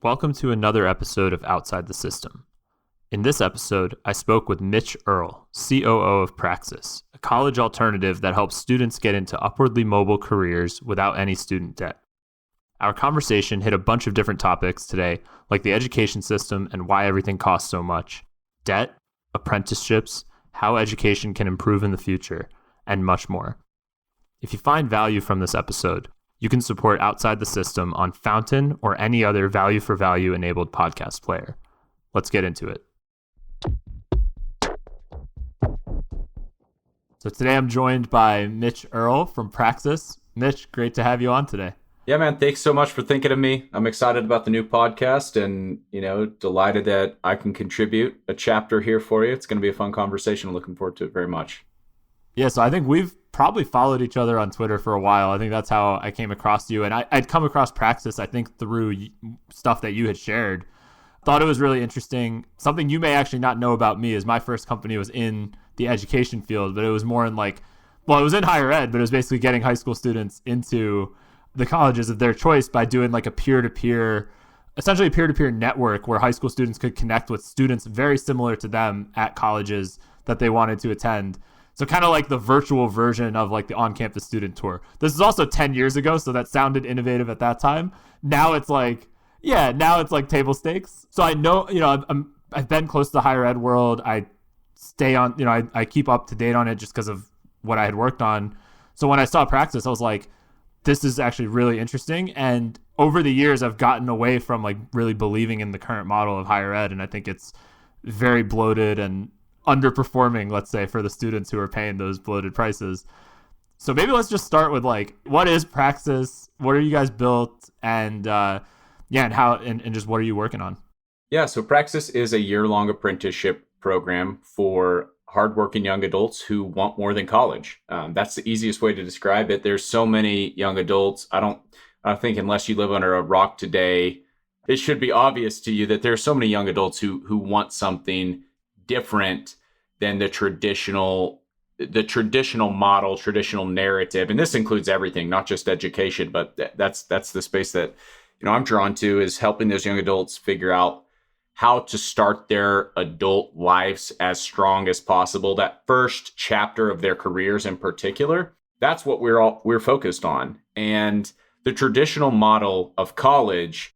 Welcome to another episode of Outside the System. In this episode, I spoke with Mitch Earl, COO of Praxis, a college alternative that helps students get into upwardly mobile careers without any student debt. Our conversation hit a bunch of different topics today, like the education system and why everything costs so much, debt, apprenticeships, how education can improve in the future, and much more. If you find value from this episode, you can support Outside the System on Fountain or any other value-for-value enabled podcast player. Let's get into it. So today I'm joined by Mitch Earl from Praxis. Mitch, great to have you on today. Yeah, man. Thanks so much for thinking of me. I'm excited about the new podcast and, delighted that I can contribute a chapter here for you. It's going to be a fun conversation. I'm looking forward to it very much. Yeah, so I think we've probably followed each other on Twitter for a while. I think that's how I came across you. And I'd come across Praxis, I think, through stuff that you had shared. Thought it was really interesting. Something you may actually not know about me is my first company was in the education field, but it was more in it was in higher ed, but it was basically getting high school students into the colleges of their choice by doing like a peer-to-peer network where high school students could connect with students very similar to them at colleges that they wanted to attend. So kind of like the virtual version of like the on-campus student tour. This is also 10 years ago, so that sounded innovative at that time. Now it's like table stakes. So I know, I've been close to the higher ed world. I stay on, I keep up to date on it just because of what I had worked on. So when I saw Praxis, I was like, this is actually really interesting. And over the years, I've gotten away from like really believing in the current model of higher ed. And I think it's very bloated and underperforming, let's say, for the students who are paying those bloated prices. So maybe let's just start with like, what is Praxis? What are you guys built? And and how and just what are you working on? Yeah, so Praxis is a year-long apprenticeship program for hardworking young adults who want more than college. That's the easiest way to describe it. There's so many young adults. I think unless you live under a rock today, it should be obvious to you that there are so many young adults who want something different than the traditional model, traditional narrative. And this includes everything, not just education, but that's the space that I'm drawn to, is helping those young adults figure out how to start their adult lives as strong as possible. That first chapter of their careers in particular, that's what we're focused on. And the traditional model of college,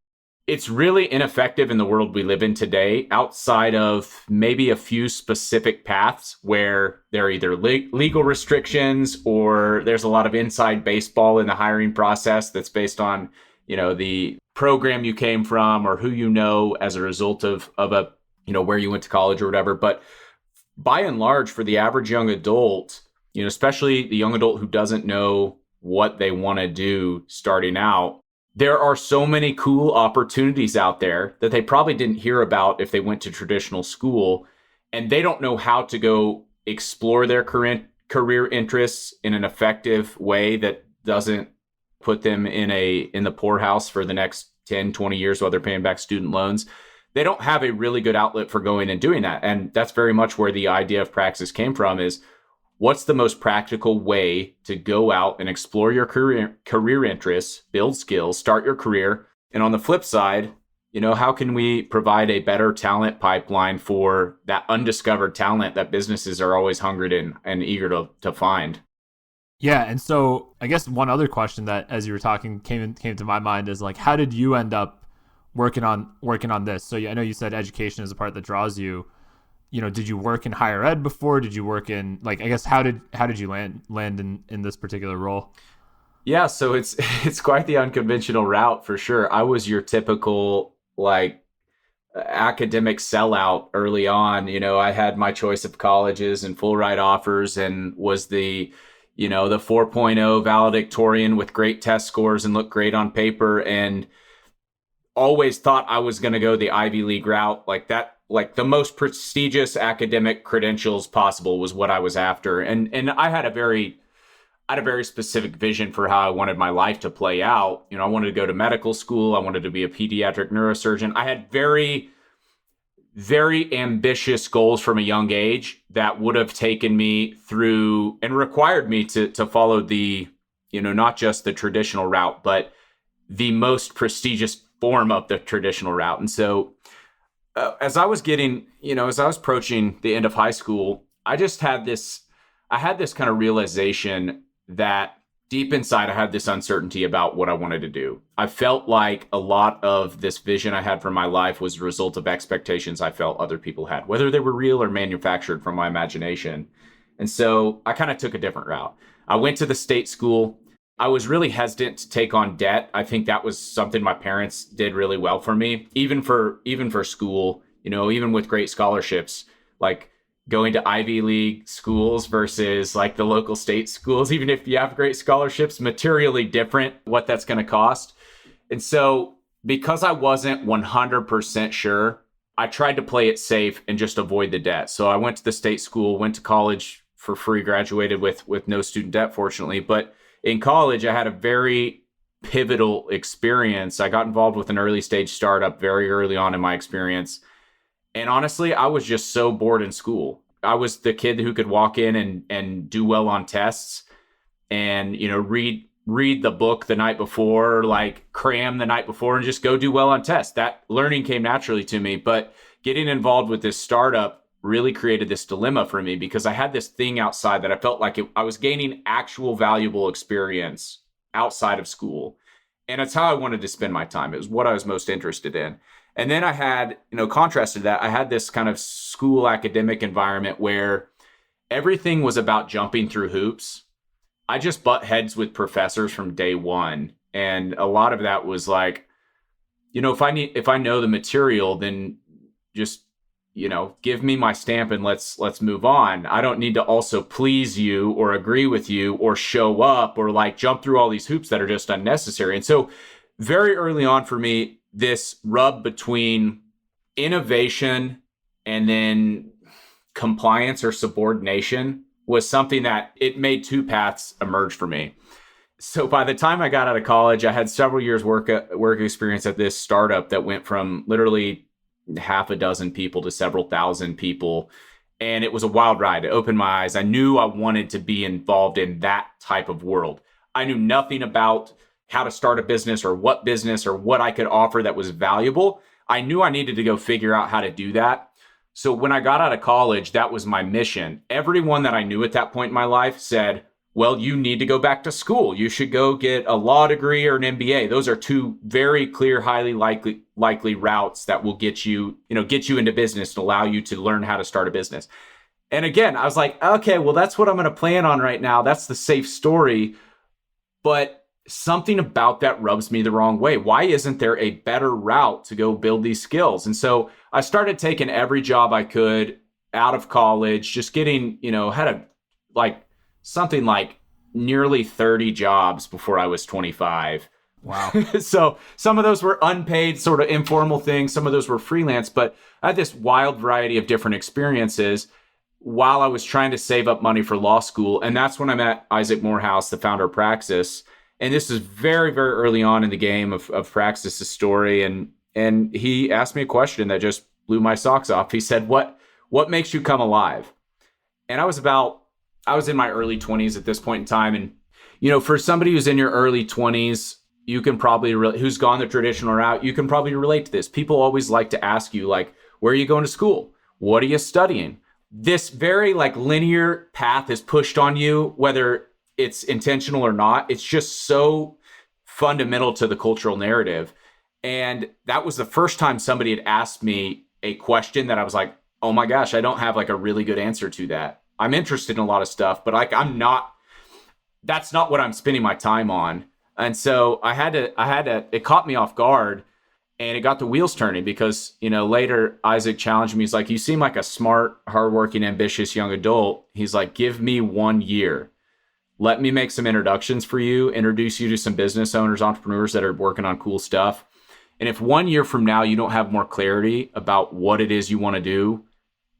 it's really ineffective in the world we live in today, outside of maybe a few specific paths where there are either legal restrictions or there's a lot of inside baseball in the hiring process that's based on, the program you came from or who you know as a result of a, where you went to college or whatever. But by and large, for the average young adult, especially the young adult who doesn't know what they want to do starting out, there are so many cool opportunities out there that they probably didn't hear about if they went to traditional school, and they don't know how to go explore their career interests in an effective way that doesn't put them in the poorhouse for the next 10, 20 years while they're paying back student loans. They don't have a really good outlet for going and doing that. And that's very much where the idea of Praxis came from, is what's the most practical way to go out and explore your career interests, build skills, start your career? And on the flip side, how can we provide a better talent pipeline for that undiscovered talent that businesses are always hungry and eager to find? Yeah, and so I guess one other question that, as you were talking, came to my mind is like, how did you end up working on this? So I know you said education is the part that draws you. Did you work in higher ed before? Did you work in how did you land in this particular role? Yeah, so it's quite the unconventional route for sure. I was your typical academic sellout early on. I had my choice of colleges and full ride offers and was the 4.0 valedictorian with great test scores and looked great on paper, and always thought I was going to go the Ivy League route like that. Like the most prestigious academic credentials possible was what I was after. And I had a very specific vision for how I wanted my life to play out. I wanted to go to medical school. I wanted to be a pediatric neurosurgeon. I had very, very ambitious goals from a young age that would have taken me through and required me to follow the, not just the traditional route, but the most prestigious form of the traditional route. And so as I was approaching the end of high school, I had this kind of realization that deep inside, I had this uncertainty about what I wanted to do. I felt like a lot of this vision I had for my life was a result of expectations I felt other people had, whether they were real or manufactured from my imagination. And so I kind of took a different route. I went to the state school. I was really hesitant to take on debt. I think that was something my parents did really well for me, even for school, even with great scholarships, like going to Ivy League schools versus like the local state schools, even if you have great scholarships, materially different what that's going to cost. And so because I wasn't 100% sure, I tried to play it safe and just avoid the debt. So I went to the state school, went to college for free, graduated with no student debt, fortunately. But in college, I had a very pivotal experience. I got involved with an early stage startup very early on in my experience. And honestly, I was just so bored in school. I was the kid who could walk in and do well on tests and, read the book the night before, like cram the night before and just go do well on tests. That learning came naturally to me. But getting involved with this startup really created this dilemma for me because I had this thing outside that I felt like I was gaining actual valuable experience outside of school. And it's how I wanted to spend my time. It was what I was most interested in. And then I had, contrasted that, I had this kind of school academic environment where everything was about jumping through hoops. I just butt heads with professors from day one. And a lot of that was like, if I know the material, then just, give me my stamp and let's move on. I don't need to also please you or agree with you or show up or like jump through all these hoops that are just unnecessary. And so very early on for me, this rub between innovation and then compliance or subordination was something that it made two paths emerge for me. So by the time I got out of college, I had several years work experience at this startup that went from literally half a dozen people to several thousand people. And it was a wild ride. It opened my eyes. I knew I wanted to be involved in that type of world. I knew nothing about how to start a business or what I could offer that was valuable. I knew I needed to go figure out how to do that. So when I got out of college, that was my mission. Everyone that I knew at that point in my life said, well, you need to go back to school. You should go get a law degree or an MBA. Those are two very clear, highly likely routes that will get you into business and allow you to learn how to start a business. And again, I was like, okay, well, that's what I'm going to plan on right now. That's the safe story. But something about that rubs me the wrong way. Why isn't there a better route to go build these skills? And so I started taking every job I could out of college, just getting, had something like nearly 30 jobs before I was 25. Wow. So some of those were unpaid, sort of informal things. Some of those were freelance, but I had this wild variety of different experiences while I was trying to save up money for law school. And that's when I met Isaac Morehouse, the founder of Praxis. And this is very, very early on in the game of Praxis' story. And he asked me a question that just blew my socks off. He said, what makes you come alive? And I was in my early 20s at this point in time. And, for somebody who's in your early 20s, you can probably, who's gone the traditional route, you can probably relate to this. People always like to ask you, like, where are you going to school? What are you studying? This very linear path is pushed on you, whether it's intentional or not. It's just so fundamental to the cultural narrative. And that was the first time somebody had asked me a question that I was like, oh my gosh, I don't have a really good answer to that. I'm interested in a lot of stuff, but that's not what I'm spending my time on. And so it caught me off guard and it got the wheels turning because, later Isaac challenged me. He's like, you seem like a smart, hardworking, ambitious young adult. He's like, give me 1 year. Let me make some introductions for you, introduce you to some business owners, entrepreneurs that are working on cool stuff. And if 1 year from now, you don't have more clarity about what it is you want to do,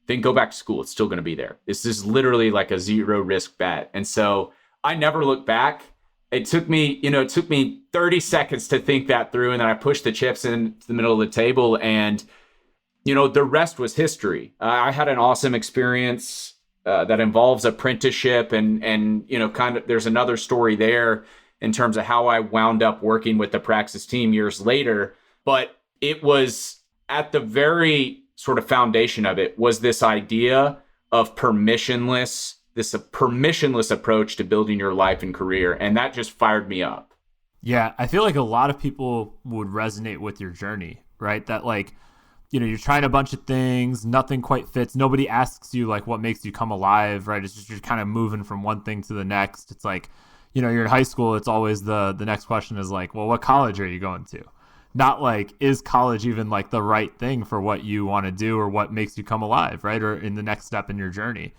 then go back to school. It's still going to be there. This is literally like a zero risk bet. And so I never looked back. It took me 30 seconds to think that through. And then I pushed the chips into the middle of the table and, the rest was history. I had an awesome experience that involves apprenticeship and there's another story there in terms of how I wound up working with the Praxis team years later. But it was at the very sort of foundation of it was this idea of permissionless approach to building your life and career. And that just fired me up. Yeah, I feel like a lot of people would resonate with your journey, right? That like, you're trying a bunch of things, nothing quite fits. Nobody asks you like what makes you come alive, right? It's just you're kind of moving from one thing to the next. It's like, you're in high school, it's always the next question is like, well, what college are you going to? Not like, is college even like the right thing for what you want to do or what makes you come alive, right? Or in the next step in your journey.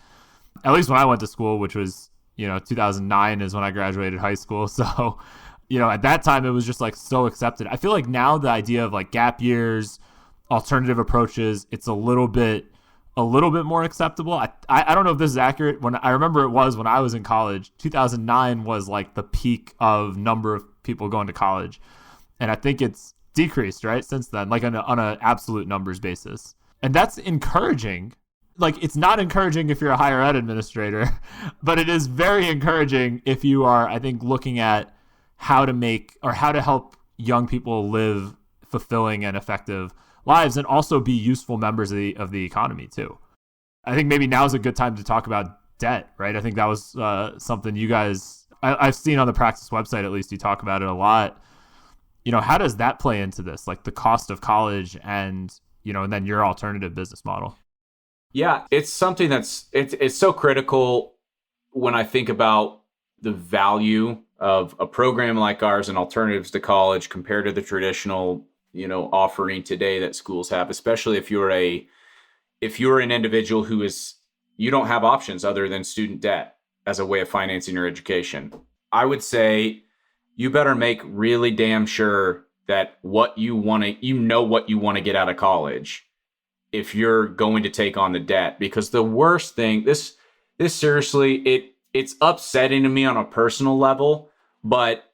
At least when I went to school, which was, 2009 is when I graduated high school. So, at that time it was just like so accepted. I feel like now the idea of like gap years, alternative approaches, it's a little bit more acceptable. I don't know if this is accurate. When I remember it was when I was in college, 2009 was like the peak of number of people going to college. And I think it's decreased, right, since then, like on an absolute numbers basis. And that's encouraging. Like, it's not encouraging if you're a higher ed administrator, but it is very encouraging if you are, I think, looking at how to help young people live fulfilling and effective lives and also be useful members of the economy too. I think maybe now is a good time to talk about debt, right? I think that was something you guys, I've seen on the Praxis website, at least you talk about it a lot. How does that play into this? Like the cost of college and then your alternative business model? Yeah, it's something it's so critical when I think about the value of a program like ours and alternatives to college compared to the traditional, offering today that schools have, especially if you're an individual you don't have options other than student debt as a way of financing your education. I would say you better make really damn sure that what you want to get out of college if you're going to take on the debt, because the worst thing, this seriously, it's upsetting to me on a personal level, but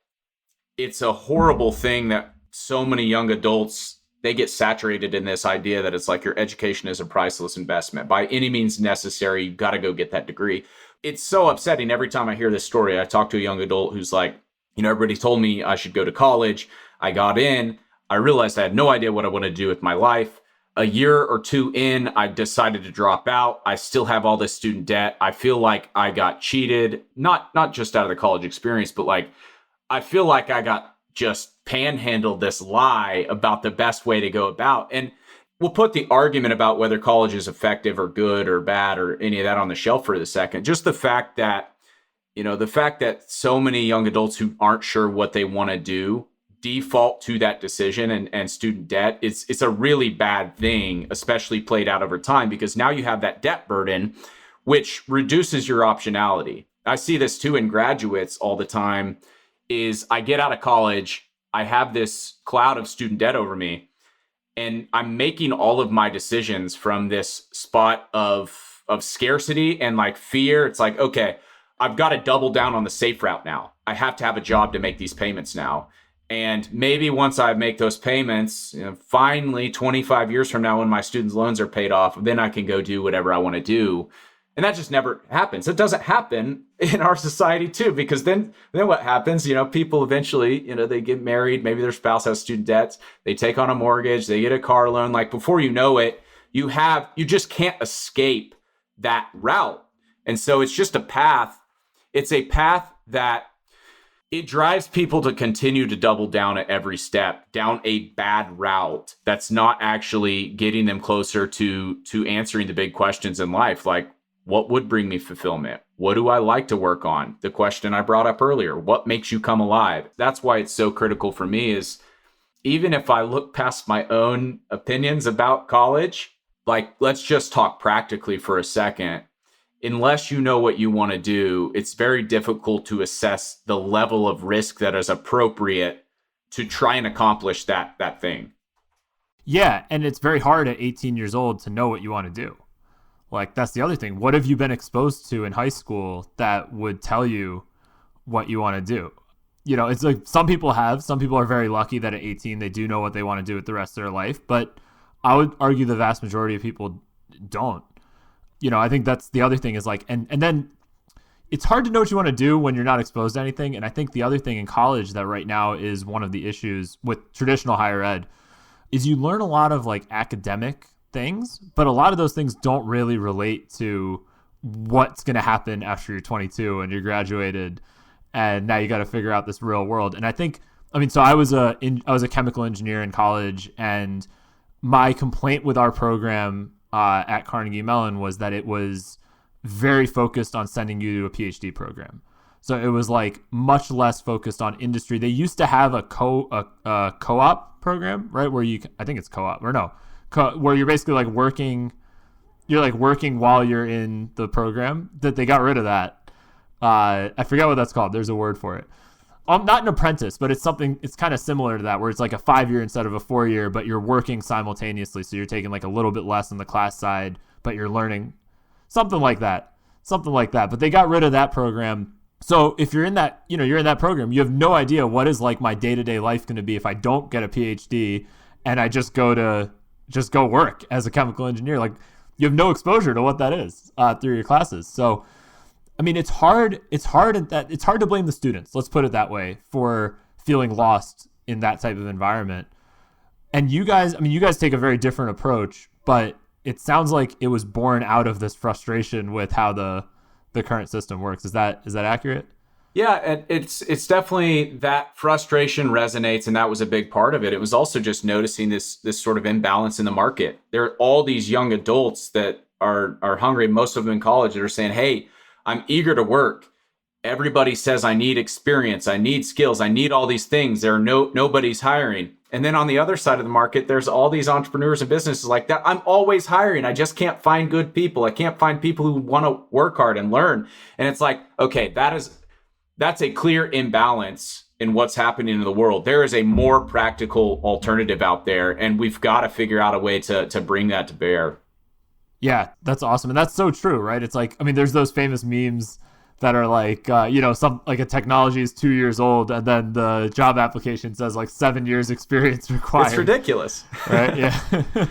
it's a horrible thing that so many young adults, they get saturated in this idea that it's like your education is a priceless investment. By any means necessary, you got to go get that degree. It's so upsetting every time I hear this story. I talk to a young adult who's like, everybody told me I should go to college. I got in. I realized I had no idea what I want to do with my life. A year or two in, I decided to drop out. I still have all this student debt. I feel like I got cheated, not just out of the college experience, but like, I feel like I got just panhandled this lie about the best way to go about. And we'll put the argument about whether college is effective or good or bad or any of that on the shelf for a second. Just the fact that, so many young adults who aren't sure what they want to do default to that decision and student debt, it's a really bad thing, especially played out over time, because now you have that debt burden, which reduces your optionality. I see this too in graduates all the time. Is I get out of college, I have this cloud of student debt over me, and I'm making all of my decisions from this spot of scarcity and like fear. It's like, okay, I've got to double down on the safe route now. I have to have a job to make these payments now. And maybe once I make those payments, finally 25 years from now, when my students' loans are paid off, then I can go do whatever I want to do. And that just never happens. It doesn't happen in our society too, because then what happens, people eventually, they get married, maybe their spouse has student debts, they take on a mortgage, they get a car loan. Like before you know it, you just can't escape that route. And so it's just a path. It's a path that it drives people to continue to double down at every step down a bad route that's not actually getting them closer to answering the big questions in life. Like, what would bring me fulfillment? What do I like to work on? The question I brought up earlier, what makes you come alive? That's why it's so critical for me is even if I look past my own opinions about college, like, let's just talk practically for a second. Unless you know what you want to do, it's very difficult to assess the level of risk that is appropriate to try and accomplish that thing. Yeah, and it's very hard at 18 years old to know what you want to do. Like, that's the other thing. What have you been exposed to in high school that would tell you what you want to do? It's like some people are very lucky that at 18 they do know what they want to do with the rest of their life, but I would argue the vast majority of people don't. I think that's the other thing is like, and then it's hard to know what you want to do when you're not exposed to anything. And I think the other thing in college that right now is one of the issues with traditional higher ed is you learn a lot of like academic things, but a lot of those things don't really relate to what's going to happen after you're 22 and you're graduated and now you got to figure out this real world. And I think, I mean, so I was a chemical engineer in college, and my complaint with our program at Carnegie Mellon was that it was very focused on sending you to a PhD program. So it was like much less focused on industry. They used to have a co-op program, right? Where I think it's co-op or no, where you're basically like working while you're in the program. That they got rid of that. I forget what that's called. There's a word for it. Not an apprentice, but it's kind of similar to that, where it's like a 5-year instead of a 4-year, but you're working simultaneously. So you're taking like a little bit less on the class side, but you're learning something like that. But they got rid of that program. So if you're in that, you're in that program, you have no idea what is like my day-to-day life going to be if I don't get a PhD and I just go work as a chemical engineer. Like, you have no exposure to what that is through your classes. So, I mean, it's hard to blame the students, let's put it that way, for feeling lost in that type of environment. And you guys take a very different approach, but it sounds like it was born out of this frustration with how the current system works. Is that accurate? Yeah, and it's definitely that frustration resonates, and that was a big part of it. It was also just noticing this sort of imbalance in the market. There are all these young adults that are hungry, most of them in college, that are saying, "Hey, I'm eager to work. Everybody says I need experience, I need skills, I need all these things. Nobody's hiring." And then on the other side of the market, there's all these entrepreneurs and businesses like that. I'm always hiring. I just can't find good people. I can't find people who want to work hard and learn. And it's like, okay, that's a clear imbalance in what's happening in the world. There is a more practical alternative out there, and we've got to figure out a way to bring that to bear. Yeah, that's awesome. And that's so true, right? It's like, I mean, there's those famous memes that are like, some like a technology is 2 years old, and then the job application says like 7 years experience required. It's ridiculous. Right? Yeah.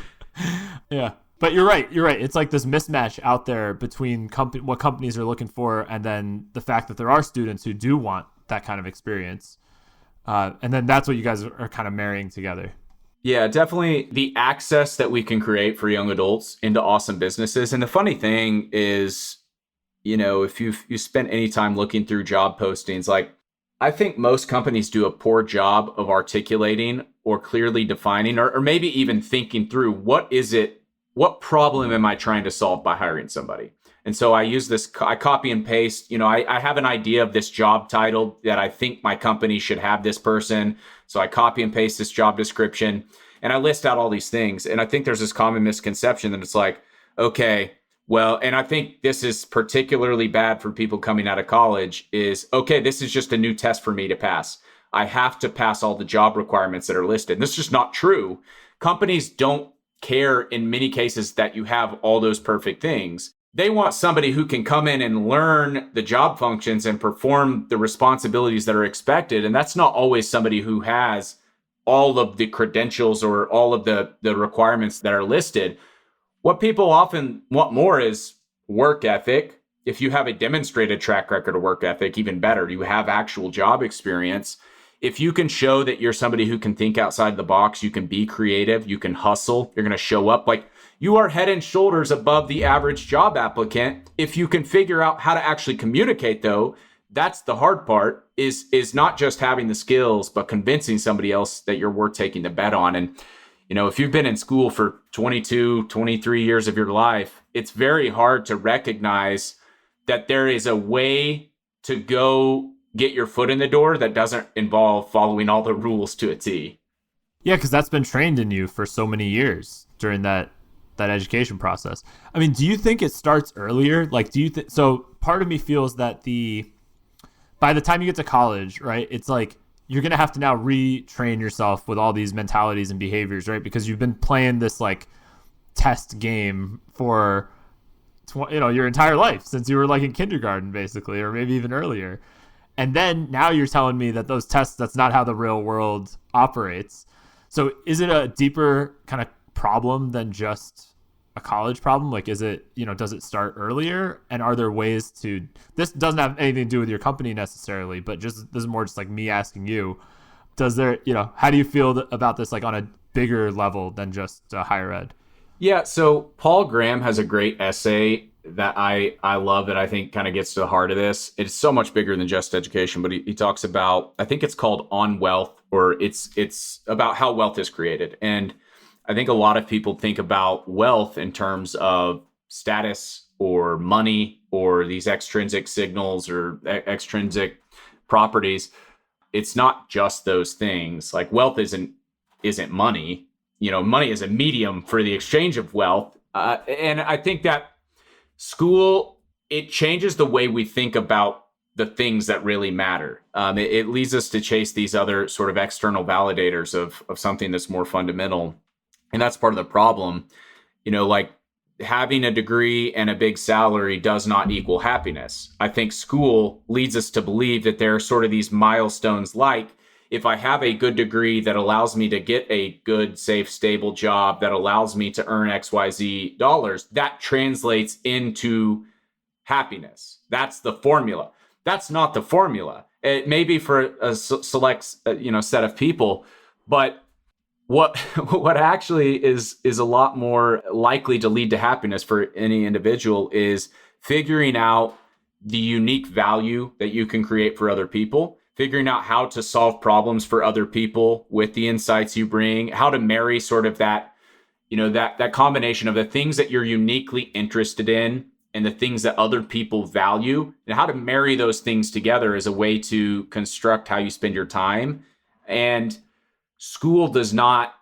Yeah. But you're right. It's like this mismatch out there between what companies are looking for, and then the fact that there are students who do want that kind of experience. And then that's what you guys are kind of marrying together. Yeah, definitely the access that we can create for young adults into awesome businesses. And the funny thing is, if you spent any time looking through job postings, like, I think most companies do a poor job of articulating or clearly defining, or maybe even thinking through what problem am I trying to solve by hiring somebody? And so I copy and paste, I have an idea of this job title that I think my company should have this person. So I copy and paste this job description and I list out all these things. And I think there's this common misconception that it's like, okay, well, and I think this is particularly bad for people coming out of college is, okay, this is just a new test for me to pass. I have to pass all the job requirements that are listed. And this is just not true. Companies don't care in many cases that you have all those perfect things. They want somebody who can come in and learn the job functions and perform the responsibilities that are expected. And that's not always somebody who has all of the credentials or all of the requirements that are listed. What people often want more is work ethic. If you have a demonstrated track record of work ethic, even better. You have actual job experience. If you can show that you're somebody who can think outside the box, you can be creative, you can hustle, you're going to show up, like, you are head and shoulders above the average job applicant. If you can figure out how to actually communicate, though, that's the hard part, is not just having the skills, but convincing somebody else that you're worth taking the bet on. And, if you've been in school for 22, 23 years of your life, it's very hard to recognize that there is a way to go get your foot in the door that doesn't involve following all the rules to a T. Yeah, because that's been trained in you for so many years during that education process. I mean, do you think it starts earlier? Like, so part of me feels that by the time you get to college, right, it's like you're going to have to now retrain yourself with all these mentalities and behaviors, right? Because you've been playing this like test game for, your entire life since you were like in kindergarten, basically, or maybe even earlier. And then now you're telling me that those tests, that's not how the real world operates. So is it a deeper kind of problem than just a college problem? Like, is it, does it start earlier? And are there ways this doesn't have anything to do with your company necessarily, but this is more just like me asking you, how do you feel about this, like on bigger level than just higher ed. Yeah, so Paul Graham has a great essay that I love that I think kind of gets to the heart of this. It's so much bigger than just education, but he talks about, I think it's called On Wealth, or it's about how wealth is created. And I think a lot of people think about wealth in terms of status or money or these extrinsic signals or extrinsic properties. It's not just those things. Like wealth isn't money. Money is a medium for the exchange of wealth. And I think that school, it changes the way we think about the things that really matter. It leads us to chase these other sort of external validators of something that's more fundamental. And that's part of the problem. Like having a degree and a big salary does not equal happiness. I think school leads us to believe that there are sort of these milestones, like if I have a good degree that allows me to get a good, safe, stable job that allows me to earn XYZ dollars, that translates into happiness. That's the formula. That's not the formula. It may be for a select, set of people, but what actually is a lot more likely to lead to happiness for any individual is figuring out the unique value that you can create for other people, figuring out how to solve problems for other people with the insights you bring, how to marry sort of that combination of the things that you're uniquely interested in and the things that other people value, and how to marry those things together as a way to construct how you spend your time. And school does not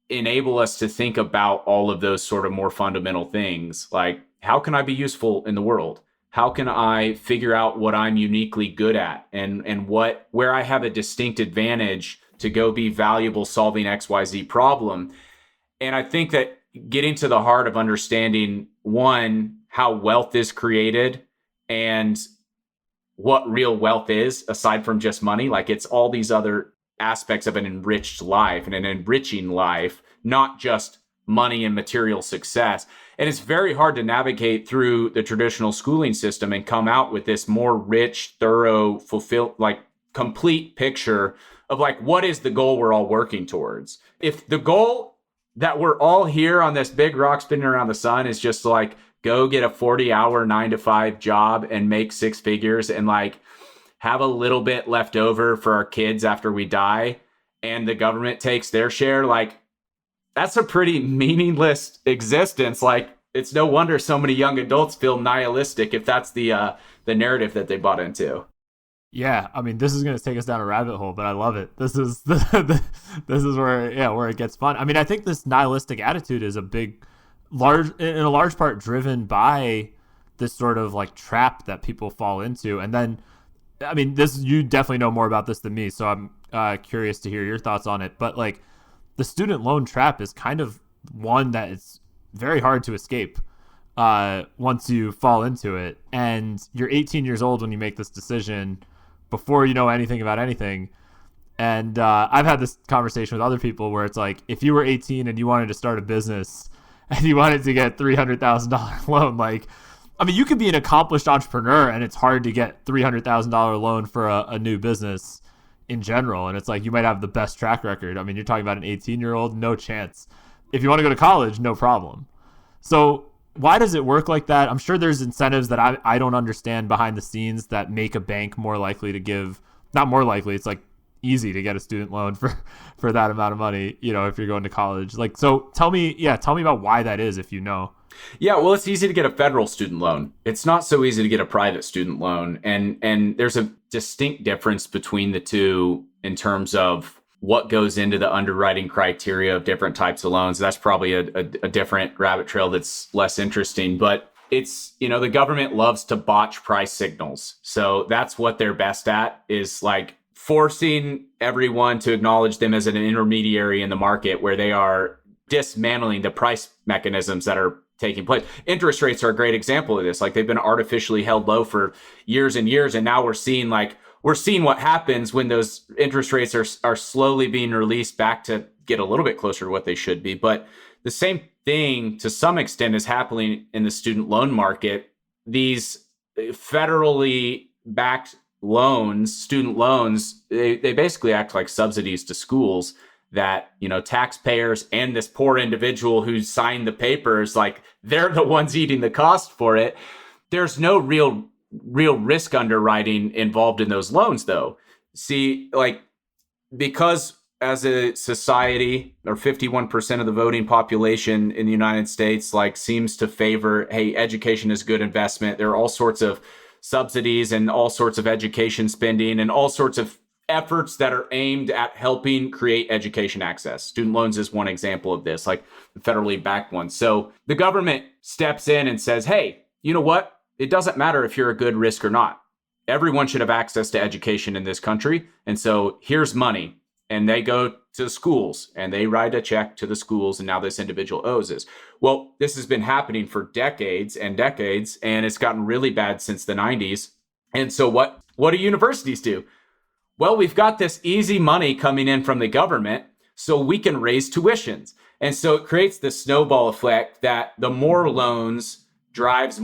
enable us to think about all of those sort of more fundamental things, like how can I be useful in the world? How can I figure out what I'm uniquely good at and where I have a distinct advantage to go be valuable solving XYZ problem? And I think that getting to the heart of understanding, one, how wealth is created and what real wealth is aside from just money, like it's all these other aspects of an enriched life and an enriching life, not just money and material success. And it's very hard to navigate through the traditional schooling system and come out with this more rich, thorough, fulfilled, like complete picture of like, what is the goal we're all working towards? If the goal that we're all here on this big rock spinning around the sun is just like, go get a 40-hour 9-to-5 job and make six figures and like have a little bit left over for our kids after we die, and the government takes their share, like that's a pretty meaningless existence. Like it's no wonder so many young adults feel nihilistic if that's the narrative that they bought into. Yeah, I mean, this is going to take us down a rabbit hole, but I love it. This is this is where it gets fun. I mean, I think this nihilistic attitude is in a large part driven by this sort of like trap that people fall into. And then, I mean, you definitely know more about this than me, so I'm curious to hear your thoughts on it. But like, the student loan trap is kind of one that it's very hard to escape once you fall into it. And you're 18 years old when you make this decision, before you know anything about anything. And I've had this conversation with other people where it's like, if you were 18 and you wanted to start a business and you wanted to get $300,000 loan, like, I mean, you could be an accomplished entrepreneur and it's hard to get $300,000 loan for a new business in general. And it's like, you might have the best track record. I mean, you're talking about an 18-year-old, no chance. If you want to go to college, no problem. So why does it work like that? I'm sure there's incentives that I don't understand behind the scenes that make a bank more likely to give, not more likely, it's like easy to get a student loan for that amount of money, if you're going to college. Like, so tell me about why that is, if you know. Yeah, well, it's easy to get a federal student loan. It's not so easy to get a private student loan. And there's a distinct difference between the two in terms of what goes into the underwriting criteria of different types of loans. That's probably a different rabbit trail that's less interesting. But it's, the government loves to botch price signals. So that's what they're best at, is like forcing everyone to acknowledge them as an intermediary in the market where they are dismantling the price mechanisms that are taking place. Interest rates are a great example of this. Like, they've been artificially held low for years and years. And now we're seeing what happens when those interest rates are slowly being released back to get a little bit closer to what they should be. But the same thing to some extent is happening in the student loan market. These federally backed loans, student loans, they basically act like subsidies to schools. that, taxpayers and this poor individual who signed the papers, like they're the ones eating the cost for it. There's no real risk underwriting involved in those loans, though. See, like, because as a society, or 51% of the voting population in the United States, like, seems to favor, hey, education is good investment. There are all sorts of subsidies and all sorts of education spending and all sorts of efforts that are aimed at helping create education access. Student loans is one example of this, like the federally backed one. So the government steps in and says, hey, you know what? It doesn't matter if you're a good risk or not. Everyone should have access to education in this country. And so here's money. And they go to schools and they write a check to the schools. And now this individual owes this. Well, this has been happening for decades and decades, and it's gotten really bad since the 90s. And so what do universities do? Well, we've got this easy money coming in from the government, so we can raise tuitions. And so it creates this snowball effect that the more loans drives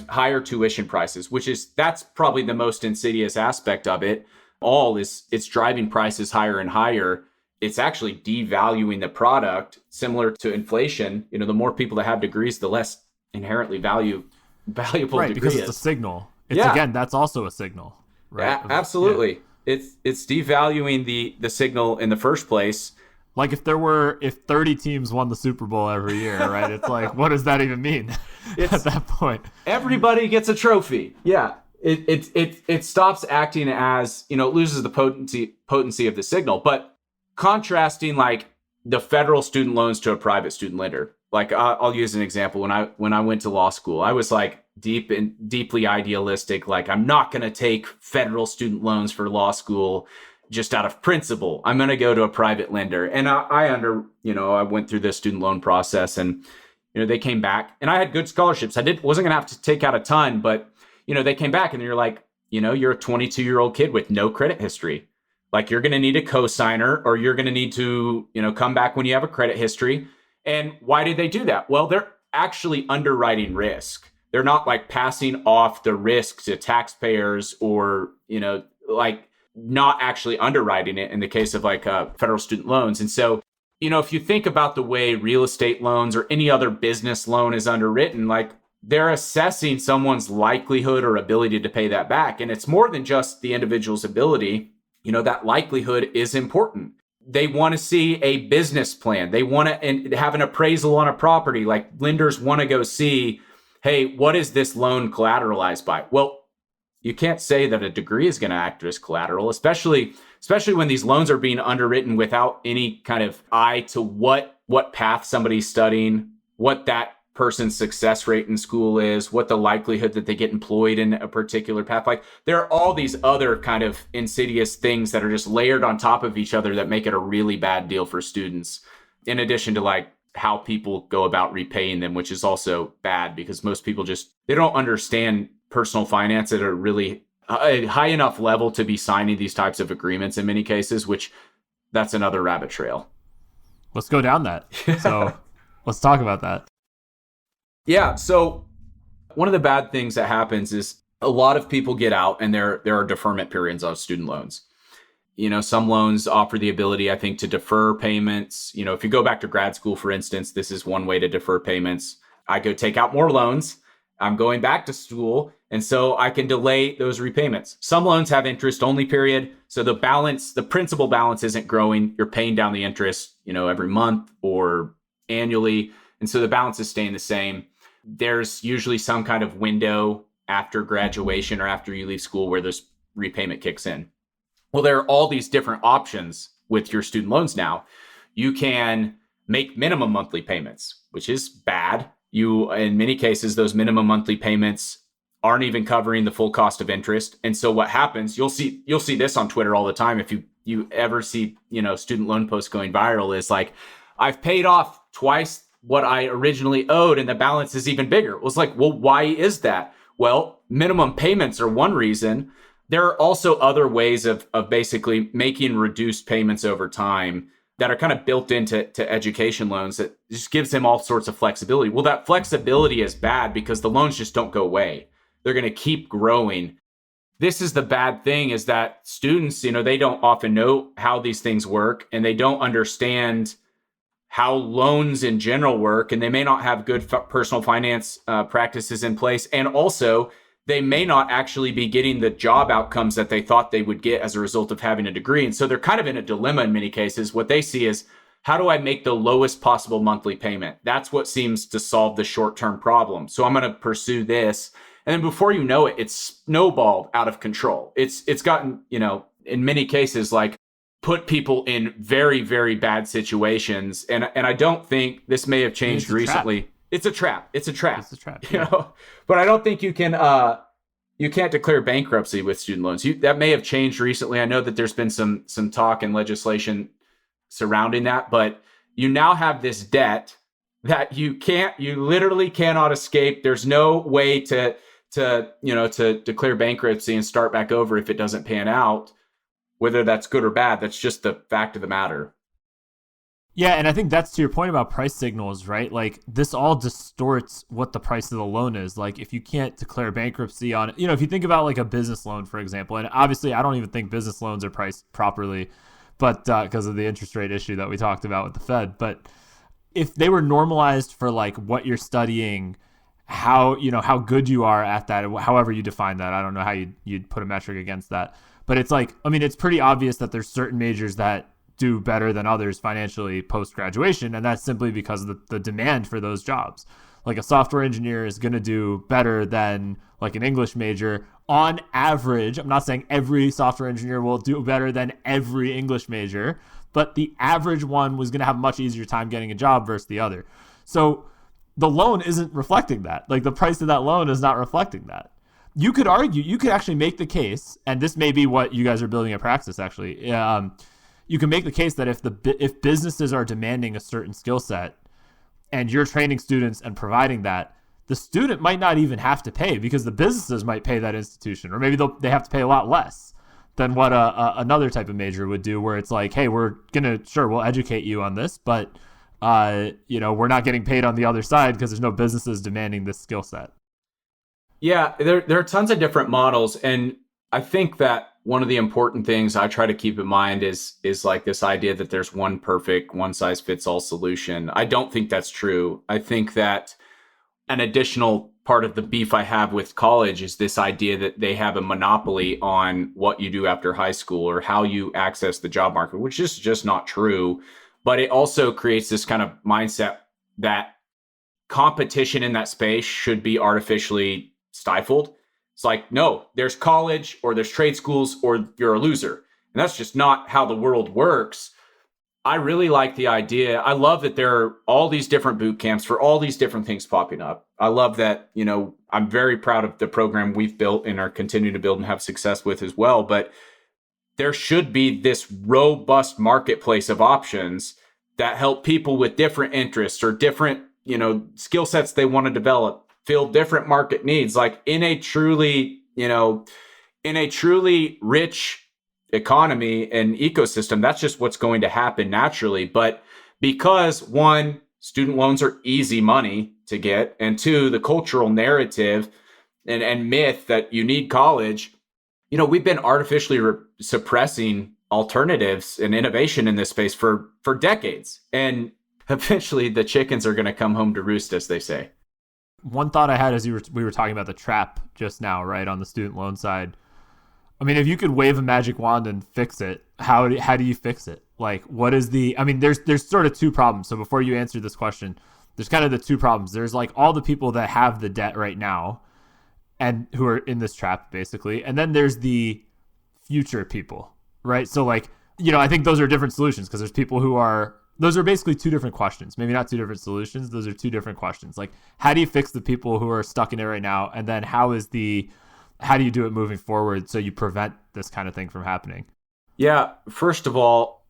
higher tuition prices, that's probably the most insidious aspect of it. It's driving prices higher and higher. It's actually devaluing the product, similar to inflation. The more people that have degrees, the less inherently valuable right, degree because is. It's a signal. Again, that's also a signal. Right? Absolutely. Yeah. It's devaluing the signal in the first place. Like if 30 teams won the Super Bowl every year, right? It's like, what does that even mean at that point? Everybody gets a trophy. Yeah. It stops acting as, it loses the potency of the signal. But contrasting like the federal student loans to a private student lender, like I'll use an example. When I went to law school, I was like deeply idealistic. Like, I'm not going to take federal student loans for law school just out of principle. I'm going to go to a private lender. And I went through the student loan process, and they came back, and I had good scholarships. Wasn't going to have to take out a ton, but they came back and you're like, you're a 22-year-old kid with no credit history. Like, you're going to need a cosigner, or you're going to need to, come back when you have a credit history. And why did they do that? Well, they're actually underwriting risk. They're not like passing off the risk to taxpayers, or, like not actually underwriting it in the case of like federal student loans. And so, if you think about the way real estate loans or any other business loan is underwritten, like, they're assessing someone's likelihood or ability to pay that back. And it's more than just the individual's ability. That likelihood is important. They want to see a business plan. They want to have an appraisal on a property. Like, lenders want to go see, hey, what is this loan collateralized by? Well, you can't say that a degree is going to act as collateral, especially when these loans are being underwritten without any kind of eye to what path somebody's studying, what that person's success rate in school is, what the likelihood that they get employed in a particular path. Like, there are all these other kind of insidious things that are just layered on top of each other that make it a really bad deal for students, in addition to like how people go about repaying them, which is also bad because most people they don't understand personal finance at a really high enough level to be signing these types of agreements in many cases, which that's another rabbit trail. Let's go down that. So let's talk about that. Yeah. So one of the bad things that happens is a lot of people get out, and there are deferment periods on student loans. Some loans offer the ability, I think, to defer payments. If you go back to grad school, for instance, this is one way to defer payments. I go take out more loans. I'm going back to school, and so I can delay those repayments. Some loans have interest only period. So the principal balance isn't growing. You're paying down the interest, every month or annually. And so the balance is staying the same. There's usually some kind of window after graduation or after you leave school where this repayment kicks in. Well, there are all these different options with your student loans now. You can make minimum monthly payments, which is bad. In many cases, those minimum monthly payments aren't even covering the full cost of interest. And so what happens, you'll see this on Twitter all the time. If you ever see, student loan posts going viral, is like, I've paid off twice what I originally owed, and the balance is even bigger. It was like, well, why is that? Well, minimum payments are one reason. There are also other ways of basically making reduced payments over time that are kind of built into education loans that just gives them all sorts of flexibility. Well, that flexibility is bad because the loans just don't go away. They're going to keep growing. this is the bad thing, is that students, they don't often know how these things work, and they don't understand how loans in general work, and they may not have good personal finance practices in place. And also, they may not actually be getting the job outcomes that they thought they would get as a result of having a degree. And so they're kind of in a dilemma in many cases. What they see is, how do I make the lowest possible monthly payment? That's what seems to solve the short-term problem. So I'm going to pursue this. And then before you know it, it's snowballed out of control. It's gotten, in many cases, like, put people in very, very bad situations. And I don't think this may have changed recently. Trap. It's a trap. It's a trap. Yeah. But I don't think you can't declare bankruptcy with student loans. That may have changed recently. I know that there's been some talk and legislation surrounding that, but you now have this debt that you literally cannot escape. There's no way to declare bankruptcy and start back over if it doesn't pan out. Whether that's good or bad, that's just the fact of the matter. Yeah, and I think that's to your point about price signals, right? Like, this all distorts what the price of the loan is. Like, if you can't declare bankruptcy on it, if you think about like a business loan, for example, and obviously I don't even think business loans are priced properly, but because of the interest rate issue that we talked about with the Fed. But if they were normalized for like what you're studying, how good you are at that, however you define that, I don't know how you'd put a metric against that. But it's like, it's pretty obvious that there's certain majors that do better than others financially post-graduation, and that's simply because of the demand for those jobs. Like, a software engineer is going to do better than like an English major on average. I'm not saying every software engineer will do better than every English major, but the average one was going to have a much easier time getting a job versus the other. So the loan isn't reflecting that. Like, the price of that loan is not reflecting that. You could actually make the case, and this may be what you guys are building at Praxis, actually. You can make the case that if businesses are demanding a certain skill set and you're training students and providing that, the student might not even have to pay, because the businesses might pay that institution, or maybe they have to pay a lot less than what another type of major would do, where it's like, hey, we'll educate you on this, but we're not getting paid on the other side because there's no businesses demanding this skill set. Yeah, there are tons of different models, and I think that one of the important things I try to keep in mind is like this idea that there's one perfect, one size fits all solution. I don't think that's true. I think that an additional part of the beef I have with college is this idea that they have a monopoly on what you do after high school or how you access the job market, which is just not true. But it also creates this kind of mindset that competition in that space should be artificially stifled. It's like, no, there's college or there's trade schools or you're a loser. And that's just not how the world works. I really like the idea. I love that there are all these different boot camps for all these different things popping up. I love that, I'm very proud of the program we've built and are continuing to build and have success with as well. But there should be this robust marketplace of options that help people with different interests or different, skill sets they want to develop, fill different market needs. Like, in a truly rich economy and ecosystem, that's just what's going to happen naturally. But because, one, student loans are easy money to get, and two, the cultural narrative and myth that you need college, we've been artificially suppressing alternatives and innovation in this space for decades. And eventually the chickens are going to come home to roost, as they say. One thought I had as we were talking about the trap just now, right, on the student loan side. If you could wave a magic wand and fix it, how do you fix it? Like, what is there's sort of two problems. So before you answer this question, there's kind of the two problems. There's like all the people that have the debt right now and who are in this trap, basically. And then there's the future people, right? So like, I think those are different solutions, because there's people those are basically two different questions. Maybe not two different solutions. Those are two different questions. Like, how do you fix the people who are stuck in it right now? And then how do you do it moving forward so you prevent this kind of thing from happening? Yeah. First of all,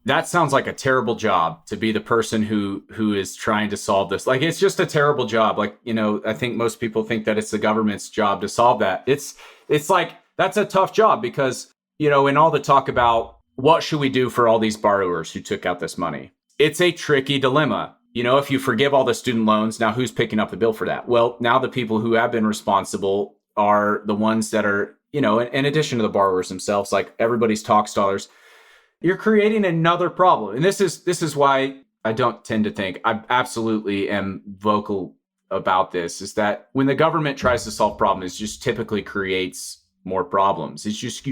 that sounds like a terrible job, to be the person who is trying to solve this. Like, it's just a terrible job. Like, I think most people think that it's the government's job to solve that. It's like, that's a tough job, because, in all the talk about what should we do for all these borrowers who took out this money, it's a tricky dilemma. If you forgive all the student loans, now who's picking up the bill for that? Well, now the people who have been responsible are the ones that are in addition to the borrowers themselves, like everybody's tax dollars, you're creating another problem. And this is why I don't tend to think, I absolutely am vocal about this, is that when the government tries to solve problems, it just typically creates more problems. It's just,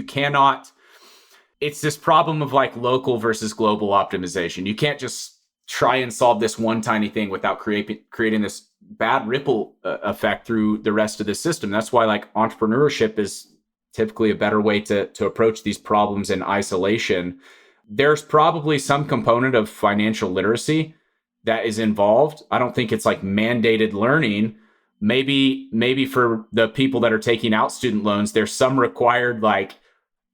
it's this problem of like local versus global optimization. You can't just try and solve this one tiny thing without creating this bad ripple effect through the rest of the system. That's why like entrepreneurship is typically a better way to approach these problems in isolation. There's probably some component of financial literacy that is involved. I don't think it's like mandated learning. Maybe for the people that are taking out student loans, there's some required like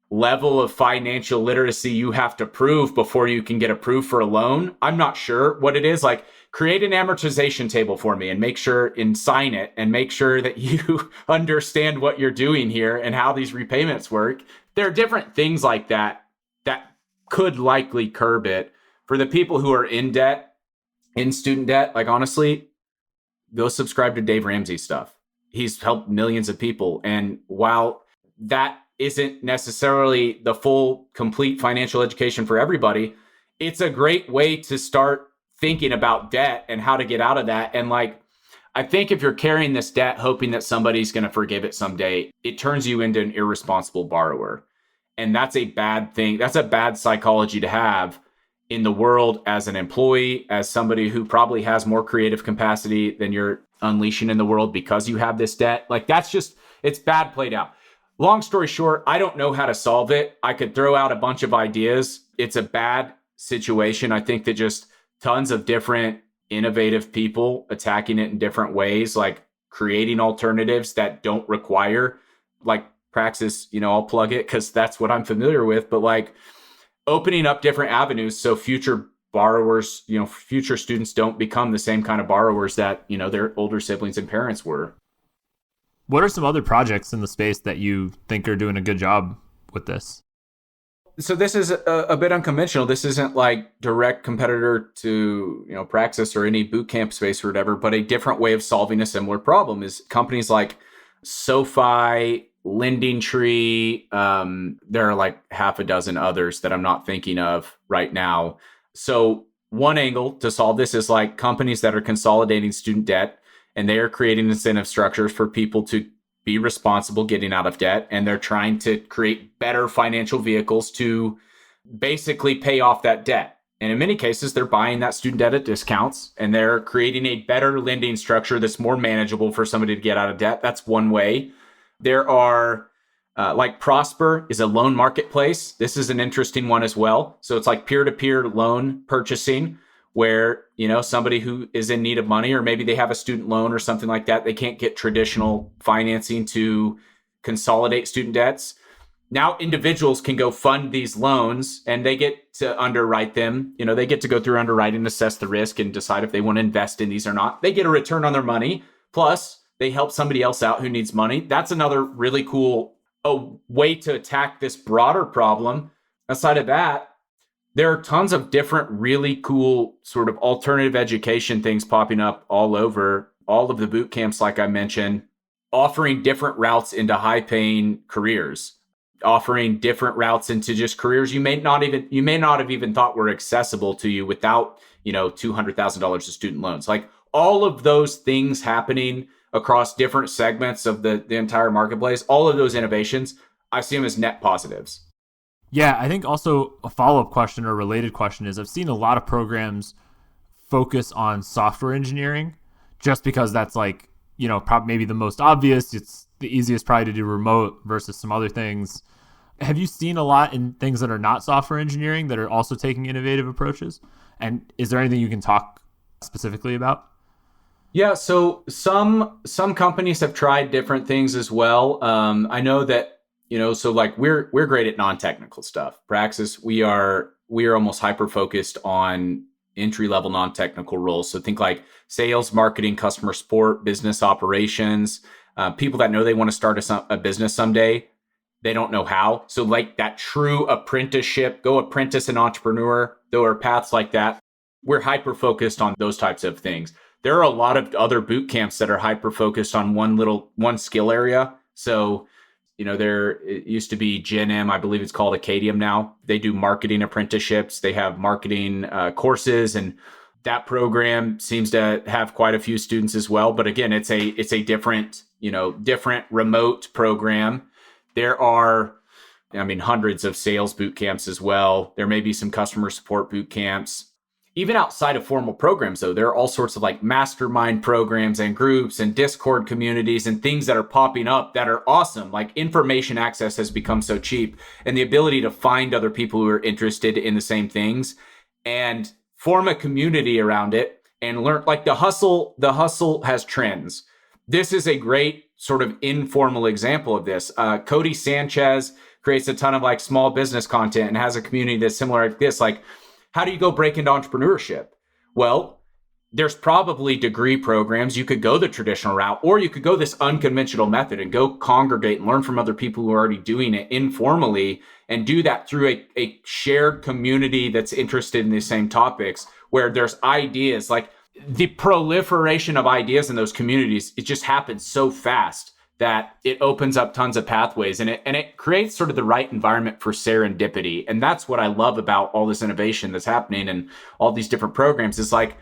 level of financial literacy you have to prove before you can get approved for a loan. I'm not sure what it is. Like, create an amortization table for me and make sure and sign it and make sure that you understand what you're doing here and how these repayments work. There are different things like that that could likely curb it. For the people who are in debt, in student debt, like honestly, go subscribe to Dave Ramsey's stuff. He's helped millions of people. And while that isn't necessarily the full, complete financial education for everybody, it's a great way to start thinking about debt and how to get out of that. And like, I think if you're carrying this debt, hoping that somebody's going to forgive it someday, it turns you into an irresponsible borrower. And that's a bad thing. That's a bad psychology to have in the world as an employee, as somebody who probably has more creative capacity than you're unleashing in the world because you have this debt. Like, that's just, it's bad played out. Long story short, I don't know how to solve it. I could throw out a bunch of ideas. It's a bad situation. I think that just tons of different innovative people attacking it in different ways, like creating alternatives that don't require, like Praxis, I'll plug it because that's what I'm familiar with, but like opening up different avenues so future borrowers, future students don't become the same kind of borrowers that, their older siblings and parents were. What are some other projects in the space that you think are doing a good job with this? So this is a bit unconventional. This isn't like direct competitor to, Praxis or any boot camp space or whatever, but a different way of solving a similar problem is companies like SoFi, Lending Tree. There are like half a dozen others that I'm not thinking of right now. So one angle to solve this is like companies that are consolidating student debt, and they are creating incentive structures for people to be responsible getting out of debt. And they're trying to create better financial vehicles to basically pay off that debt. And in many cases, they're buying that student debt at discounts, and they're creating a better lending structure that's more manageable for somebody to get out of debt. That's one way. There are like Prosper is a loan marketplace. This is an interesting one as well. So it's like peer-to-peer loan purchasing, where, somebody who is in need of money, or maybe they have a student loan or something like that, they can't get traditional financing to consolidate student debts. Now individuals can go fund these loans, and they get to underwrite them. They get to go through underwriting, assess the risk, and decide if they want to invest in these or not. They get a return on their money. Plus, they help somebody else out who needs money. That's another really cool way to attack this broader problem. Aside of that, there are tons of different really cool sort of alternative education things popping up all over. All of the boot camps, like I mentioned, offering different routes into high-paying careers, offering different routes into just careers you may not have even thought were accessible to you without, $200,000 of student loans. Like, all of those things happening across different segments of the entire marketplace, all of those innovations, I see them as net positives. Yeah, I think also a follow-up question or related question is, I've seen a lot of programs focus on software engineering just because that's like, maybe the most obvious. It's the easiest probably to do remote versus some other things. Have you seen a lot in things that are not software engineering that are also taking innovative approaches? And is there anything you can talk specifically about? Yeah, so some companies have tried different things as well. I know that, so like we're great at non-technical stuff. Praxis, we are almost hyper focused on entry-level non-technical roles. So think like sales, marketing, customer support, business operations, people that know they want to start a business someday. They don't know how. So like that true apprenticeship, go apprentice an entrepreneur, there are paths like that. We're hyper focused on those types of things. There are a lot of other boot camps that are hyper focused on one skill area. So it used to be Gen M, I believe it's called Acadium now. They do marketing apprenticeships. They have marketing courses, and that program seems to have quite a few students as well. But again, it's a different remote program. There are, hundreds of sales boot camps as well. There may be some customer support boot camps. Even outside of formal programs, though, there are all sorts of like mastermind programs and groups and Discord communities and things that are popping up that are awesome. Like information access has become so cheap, and the ability to find other people who are interested in the same things and form a community around it and learn. Like the hustle has trends. This is a great sort of informal example of this. Cody Sanchez creates a ton of like small business content and has a community that's similar like this. Like, how do you go break into entrepreneurship? Well, there's probably degree programs. You could go the traditional route, or you could go this unconventional method and go congregate and learn from other people who are already doing it informally, and do that through a shared community that's interested in the same topics, where there's ideas. Like the proliferation of ideas in those communities, it just happens so fast that it opens up tons of pathways, and it creates sort of the right environment for serendipity. And that's what I love about all this innovation that's happening and all these different programs, is like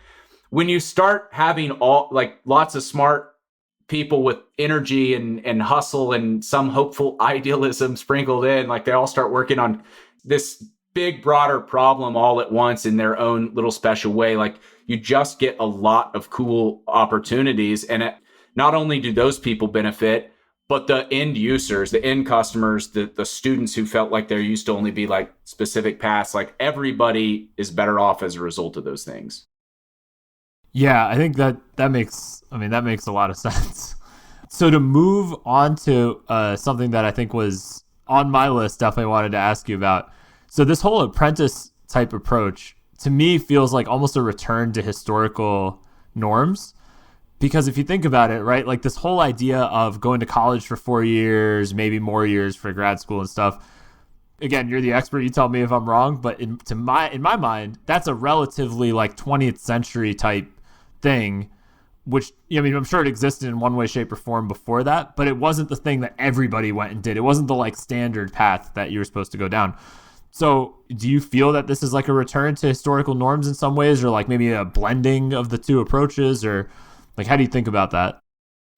when you start having lots of smart people with energy and hustle and some hopeful idealism sprinkled in, like they all start working on this big, broader problem all at once in their own little special way. Like you just get a lot of cool opportunities, and not only do those people benefit, but the end users, the end customers, the students who felt like there used to only be like specific paths, like everybody is better off as a result of those things. Yeah, I think that makes a lot of sense. So to move on to something that I think was on my list, definitely wanted to ask you about. So this whole apprentice type approach to me feels like almost a return to historical norms. Because if you think about it, right, like this whole idea of going to college for 4 years, maybe more years for grad school and stuff. Again, you're the expert. You tell me if I'm wrong, but in my mind, that's a relatively like 20th century type thing, which, I'm sure it existed in one way, shape, or form before that, but it wasn't the thing that everybody went and did. It wasn't the like standard path that you were supposed to go down. So do you feel that this is like a return to historical norms in some ways, or like maybe a blending of the two approaches, or like, how do you think about that?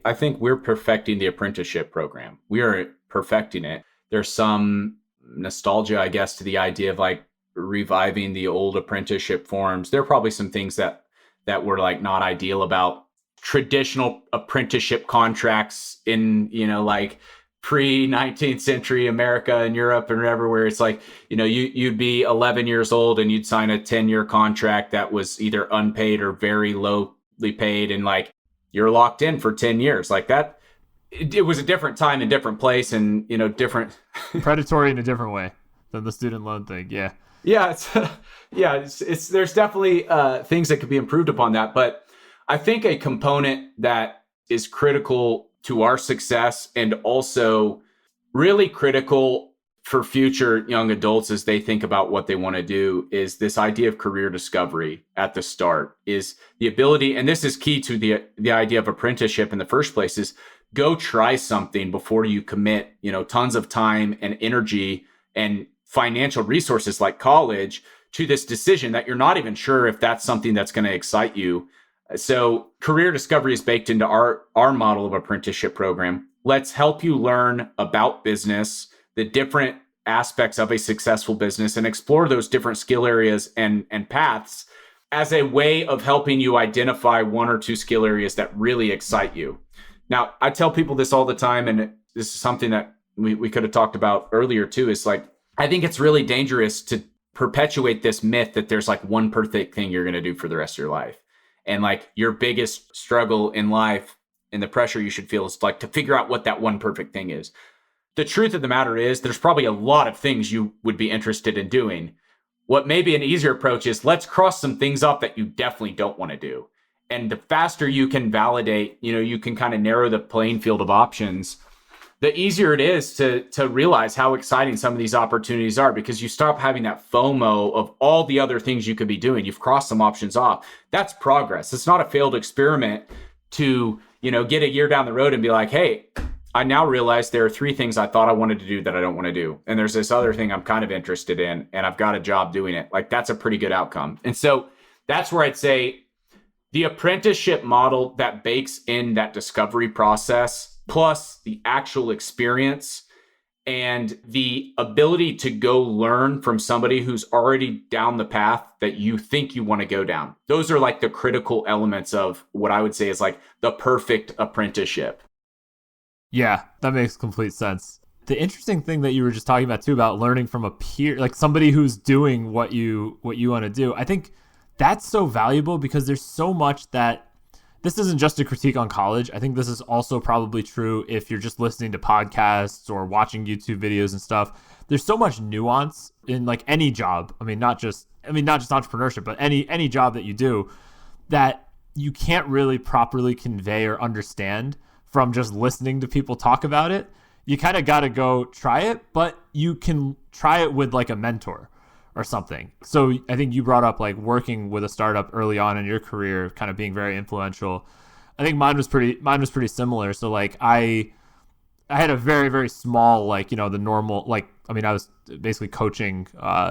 I think we're perfecting the apprenticeship program. We are perfecting it. There's some nostalgia, I guess, to the idea of like reviving the old apprenticeship forms. There are probably some things that were like not ideal about traditional apprenticeship contracts in, like pre-19th century America and Europe and wherever, where it's like, you'd be 11 years old and you'd sign a 10-year contract that was either unpaid or very lowly paid, and like you're locked in for 10 years like that. It was a different time and different place, and different predatory in a different way than the student loan thing. It's there's definitely things that could be improved upon that. But I think a component that is critical to our success, and also really critical for future young adults as they think about what they want to do, is this idea of career discovery at the start. Is the ability, and this is key to the idea of apprenticeship in the first place, is go try something before you commit, tons of time and energy and financial resources like college to this decision that you're not even sure if that's something that's going to excite you. So career discovery is baked into our model of apprenticeship program. Let's help you learn about business, the different aspects of a successful business, and explore those different skill areas and paths as a way of helping you identify one or two skill areas that really excite you. Now, I tell people this all the time, and this is something that we could have talked about earlier too, is like, I think it's really dangerous to perpetuate this myth that there's like one perfect thing you're going to do for the rest of your life. And like your biggest struggle in life and the pressure you should feel is like to figure out what that one perfect thing is. The truth of the matter is there's probably a lot of things you would be interested in doing. What may be an easier approach is let's cross some things off that you definitely don't want to do. And the faster you can validate, you can kind of narrow the playing field of options, the easier it is to realize how exciting some of these opportunities are, because you stop having that FOMO of all the other things you could be doing. You've crossed some options off. That's progress. It's not a failed experiment to, get a year down the road and be like, hey, I now realize there are 3 things I thought I wanted to do that I don't want to do. And there's this other thing I'm kind of interested in, and I've got a job doing it. Like, that's a pretty good outcome. And so that's where I'd say the apprenticeship model that bakes in that discovery process, plus the actual experience and the ability to go learn from somebody who's already down the path that you think you want to go down. Those are like the critical elements of what I would say is like the perfect apprenticeship. Yeah, that makes complete sense. The interesting thing that you were just talking about too, about learning from a peer, like somebody who's doing what you want to do. I think that's so valuable because there's so much that this isn't just a critique on college. I think this is also probably true if you're just listening to podcasts or watching YouTube videos and stuff. There's so much nuance in like any job. Not just entrepreneurship, but any job that you do that you can't really properly convey or understand from just listening to people talk about it. You kind of got to go try it, but you can try it with like a mentor or something. So I think you brought up like working with a startup early on in your career, kind of being very influential. I think mine was pretty similar. So like I had a very, very small, like, the normal, like, I was basically coaching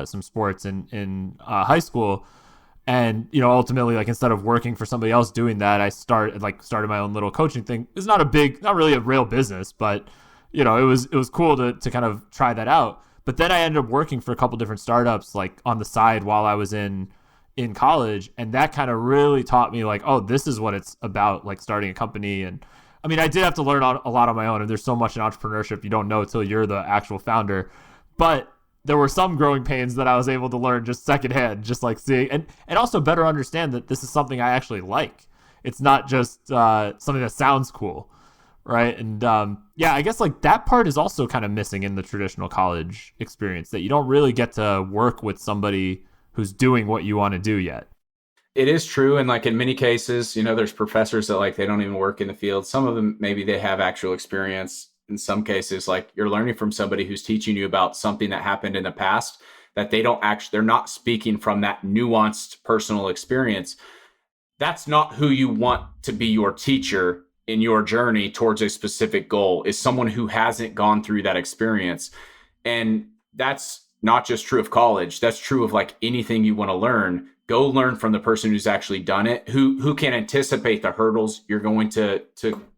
some sports in high school. And, ultimately, like, instead of working for somebody else doing that, I started my own little coaching thing. It's not really a real business, but, it was cool to kind of try that out. But then I ended up working for a couple different startups, like on the side while I was in college. And that kind of really taught me like, oh, this is what it's about, like starting a company. And I did have to learn a lot on my own. And there's so much in entrepreneurship you don't know until you're the actual founder. But there were some growing pains that I was able to learn just secondhand, just like seeing and also better understand that this is something I actually like. It's not just something that sounds cool. Right. And I guess like that part is also kind of missing in the traditional college experience, that you don't really get to work with somebody who's doing what you want to do yet. It is true. And like in many cases, there's professors that like they don't even work in the field. Some of them, maybe they have actual experience. In some cases, like you're learning from somebody who's teaching you about something that happened in the past that they're not speaking from that nuanced personal experience. That's not who you want to be your teacher in your journey towards a specific goal, is someone who hasn't gone through that experience. And that's not just true of college. That's true of like anything you want to learn. Go learn from the person who's actually done it, who can anticipate the hurdles you're going to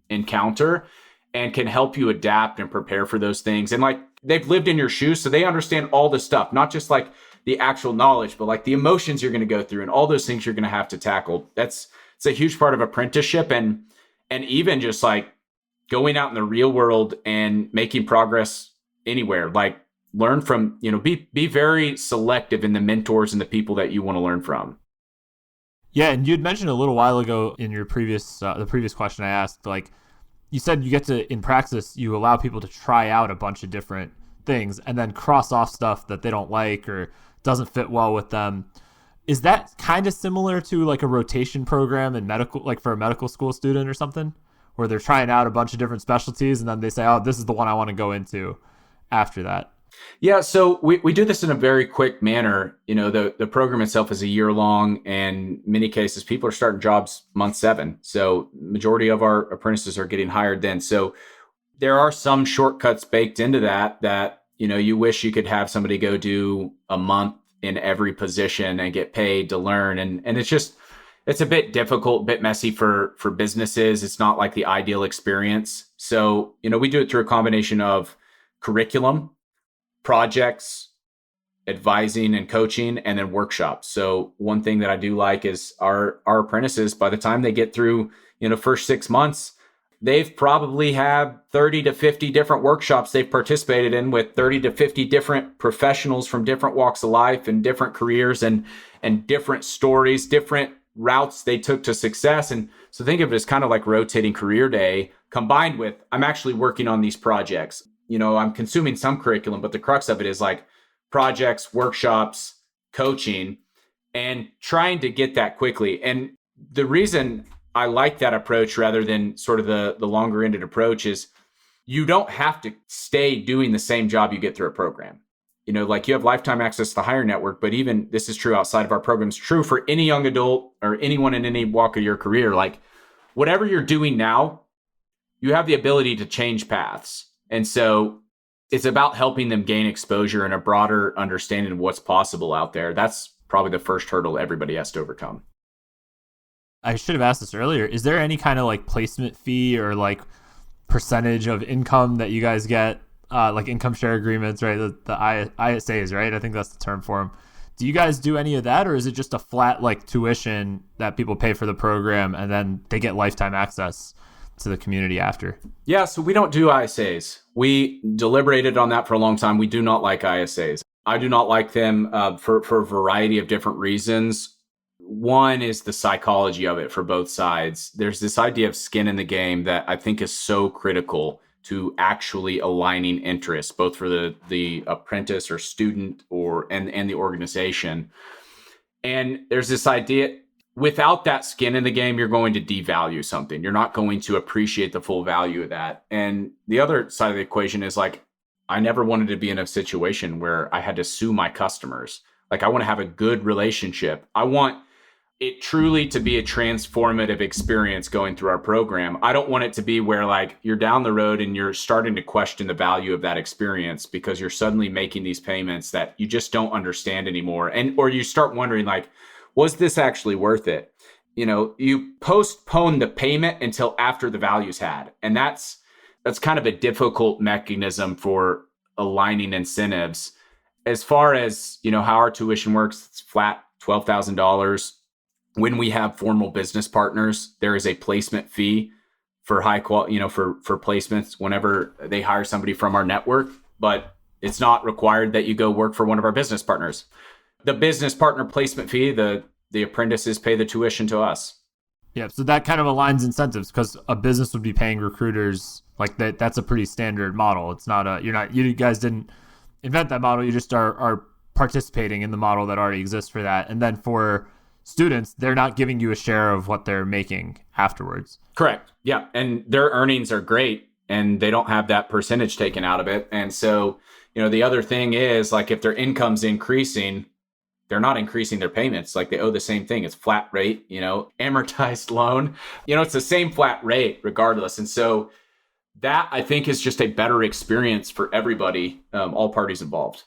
encounter and can help you adapt and prepare for those things. And like they've lived in your shoes, so they understand all the stuff, not just like the actual knowledge, but like the emotions you're going to go through and all those things you're going to have to tackle. It's a huge part of apprenticeship. And even just like going out in the real world and making progress anywhere, like learn from, be very selective in the mentors and the people that you want to learn from. Yeah. And you'd mentioned a little while ago in your the previous question I asked, like you said, you get to, in Praxis, you allow people to try out a bunch of different things and then cross off stuff that they don't like or doesn't fit well with them. Is that kind of similar to like a rotation program in medical, like for a medical school student or something, where they're trying out a bunch of different specialties and then they say, oh, this is the one I want to go into after that? Yeah, so we do this in a very quick manner. The program itself is a year long, and in many cases, people are starting jobs month 7. So majority of our apprentices are getting hired then. So there are some shortcuts baked into that, you wish you could have somebody go do a month in every position and get paid to learn. And it's a bit difficult, a bit messy for businesses. It's not like the ideal experience. So, we do it through a combination of curriculum, projects, advising and coaching, and then workshops. So one thing that I do like is our apprentices, by the time they get through, first 6 months, they've probably had 30 to 50 different workshops they've participated in with 30 to 50 different professionals from different walks of life and different careers and different stories, different routes they took to success. And so think of it as kind of like rotating career day combined with, I'm actually working on these projects. I'm consuming some curriculum, but the crux of it is like projects, workshops, coaching, and trying to get that quickly. And the reason I like that approach rather than sort of the longer ended approach is you don't have to stay doing the same job you get through a program. Like you have lifetime access to the higher network, but even this is true outside of our programs, true for any young adult or anyone in any walk of your career. Like whatever you're doing now, you have the ability to change paths. And so it's about helping them gain exposure and a broader understanding of what's possible out there. That's probably the first hurdle everybody has to overcome. I should have asked this earlier. Is there any kind of like placement fee or like percentage of income that you guys get, like income share agreements, right? The ISAs, right? I think that's the term for them. Do you guys do any of that, or is it just a flat like tuition that people pay for the program and then they get lifetime access to the community after? Yeah, so we don't do ISAs. We deliberated on that for a long time. We do not like ISAs. I do not like them for a variety of different reasons. One is the psychology of it for both sides. There's this idea of skin in the game that I think is so critical to actually aligning interests, both for the apprentice or student and the organization. And there's this idea, without that skin in the game, you're going to devalue something. You're not going to appreciate the full value of that. And the other side of the equation is like, I never wanted to be in a situation where I had to sue my customers. Like, I want to have a good relationship. I want it truly to be a transformative experience going through our program. I don't want it to be where like you're down the road and you're starting to question the value of that experience because you're suddenly making these payments that you just don't understand anymore. Or you start wondering like, was this actually worth it? You postpone the payment until after the value's had. And that's kind of a difficult mechanism for aligning incentives. As far as, how our tuition works, it's flat $12,000. When we have formal business partners, there is a placement fee for high quality, for placements whenever they hire somebody from our network, but it's not required that you go work for one of our business partners. The business partner placement fee, the apprentices pay the tuition to us. Yeah, so that kind of aligns incentives because a business would be paying recruiters like that. That's a pretty standard model. It's not you guys didn't invent that model. You just are participating in the model that already exists for that. And then for students, they're not giving you a share of what they're making afterwards. Correct. Yeah. And their earnings are great and they don't have that percentage taken out of it. And so, the other thing is like if their income's increasing, they're not increasing their payments. Like they owe the same thing. It's flat rate, amortized loan, it's the same flat rate regardless. And so that I think is just a better experience for everybody, all parties involved.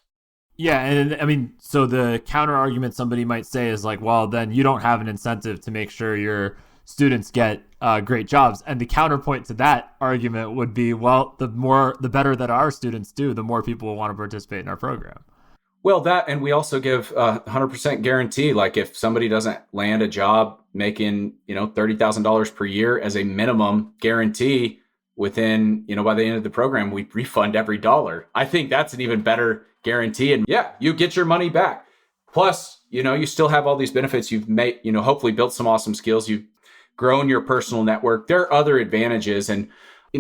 Yeah, and I mean, so the counter argument somebody might say is like, well, then you don't have an incentive to make sure your students get great jobs. And the counterpoint to that argument would be, well, the better that our students do, the more people will want to participate in our program. Well, and we also give 100% guarantee. Like if somebody doesn't land a job making, $30,000 per year as a minimum guarantee within, by the end of the program, we refund every dollar. I think that's an even better guarantee. And yeah, you get your money back. Plus, you still have all these benefits. You've made, hopefully built some awesome skills. You've grown your personal network. There are other advantages. And,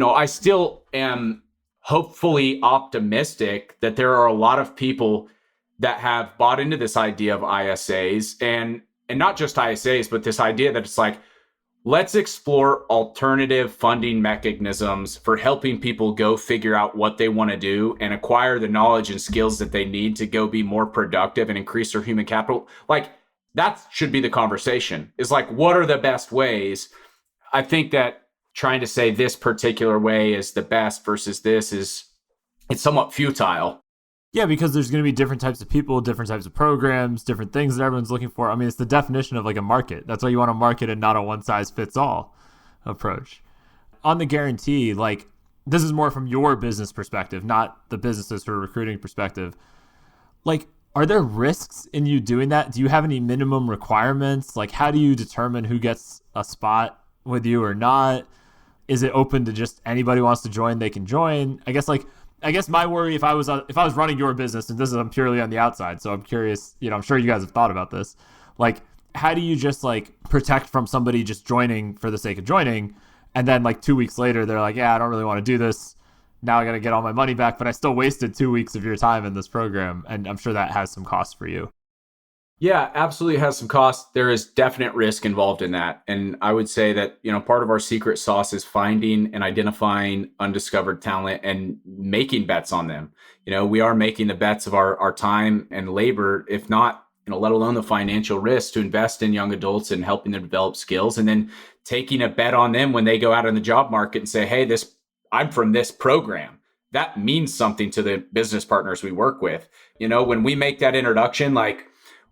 I still am hopefully optimistic that there are a lot of people that have bought into this idea of ISAs and not just ISAs, but this idea that it's like, let's explore alternative funding mechanisms for helping people go figure out what they want to do and acquire the knowledge and skills that they need to go be more productive and increase their human capital. Like that should be the conversation is like, what are the best ways? I think that trying to say this particular way is the best versus this it's somewhat futile. Yeah, because there's going to be different types of people, different types of programs, different things that everyone's looking for. I mean, it's the definition of like a market. That's why you want to market and not a one-size-fits-all approach. On the guarantee, like this is more from your business perspective, not the businesses for recruiting perspective. Like, are there risks in you doing that? Do you have any minimum requirements? Like, how do you determine who gets a spot with you or not? Is it open to just anybody wants to join, they can join? I guess my worry if I was running your business, and this is I'm purely on the outside, so I'm curious, I'm sure you guys have thought about this. Like, how do you just like protect from somebody just joining for the sake of joining, and then like 2 weeks later they're like, yeah, I don't really want to do this. Now I got to get all my money back, but I still wasted 2 weeks of your time in this program, and I'm sure that has some cost for you. Yeah, absolutely has some cost. There is definite risk involved in that. And I would say that, part of our secret sauce is finding and identifying undiscovered talent and making bets on them. We are making the bets of our time and labor, if not let alone the financial risk to invest in young adults and helping them develop skills, and then taking a bet on them when they go out in the job market and say, hey, I'm from this program. That means something to the business partners we work with. When we make that introduction, like,